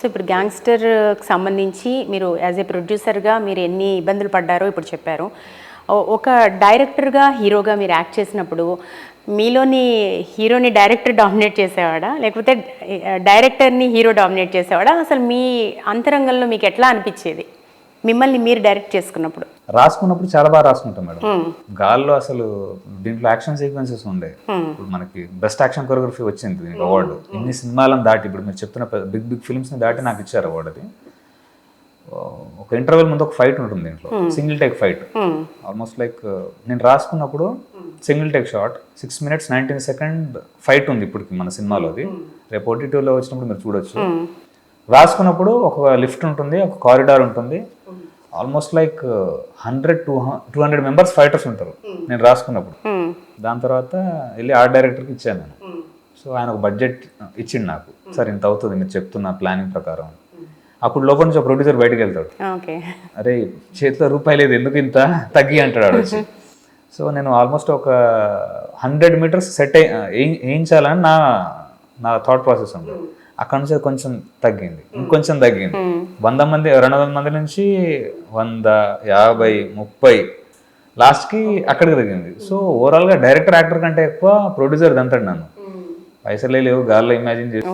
So ఇప్పుడు గ్యాంగ్స్టర్కి సంబంధించి మీరు యాజ్ ఏ ప్రొడ్యూసర్గా మీరు ఎన్ని ఇబ్బందులు పడ్డారో ఇప్పుడు చెప్పారు. ఒక డైరెక్టర్గా హీరోగా మీరు యాక్ట్ చేసినప్పుడు మీలోని హీరోని డైరెక్టర్ డామినేట్ చేసేవాడా, లేకపోతే డైరెక్టర్ని హీరో డామినేట్ చేసేవాడా? అసలు మీ అంతరంగంలో మీకు ఎట్లా అనిపించేది మిమ్మల్ని మీరు డైరెక్ట్ చేసుకున్నప్పుడు? రాసుకున్నప్పుడు చాలా బాగా రాసుకుంటాం మేడం. గాల్లో అసలు దీంట్లో యాక్షన్ సీక్వెన్సెస్ ఉండే. ఇప్పుడు మనకి బెస్ట్ యాక్షన్ కొరియోగ్రఫీ వచ్చింది దీనికి అవార్డు. ఇన్ని సినిమాలను దాటి, ఇప్పుడు మీరు చెప్తున్న బిగ్ బిగ్ ఫిల్మ్స్ ని దాటి నాకు ఇచ్చారు అవార్డు. అది ఒక ఇంటర్వెల్ ముందు ఒక ఫైట్ ఉంటుంది దీంట్లో, single take fight. Almost like నేను రాసుకున్నప్పుడు single take shot 6 minutes 19 seconds fight ఉంది ఇప్పటికి మన సినిమాలో. అది రేపు OTTలో వచ్చినప్పుడు మీరు చూడొచ్చు. రాసుకున్నప్పుడు ఒక లిఫ్ట్ ఉంటుంది, ఒక కారిడార్ ఉంటుంది. ఆల్మోస్ట్ లైక్ 100-200 మెంబర్స్ ఫైటర్స్ ఉంటారు నేను రాసుకున్నప్పుడు. దాని తర్వాత వెళ్ళి ఆర్ట్ డైరెక్టర్కి ఇచ్చాను నేను. సో ఆయన ఒక బడ్జెట్ ఇచ్చిండు నాకు, సార్ ఇంత అవుతుంది మీరు చెప్తున్న ప్లానింగ్ ప్రకారం. అప్పుడు లోపల నుంచి ఒక ప్రొడ్యూసర్ బయటకు వెళ్తాడు, అరే చేతిలో రూపాయి లేదు ఎందుకు ఇంత తగ్గి అంటాడు వచ్చి. సో నేను ఆల్మోస్ట్ ఒక 100 meters సెట్ వేయించాలని నా థాట్ ప్రాసెస్ ఉంది. అక్కడ నుంచి కొంచెం తగ్గింది, ఇంకొంచెం తగ్గింది. 100 మంది 200 మంది నుంచి 100, 50, 30 లాస్ట్కి అక్కడికి తగ్గింది. సో ఓవరాల్గా డైరెక్టర్ యాక్టర్ కంటే ఎక్కువ ప్రొడ్యూసర్ దంతాడు నన్ను. పైసలే లేవు, గాల్లో ఇమాజిన్ చేసి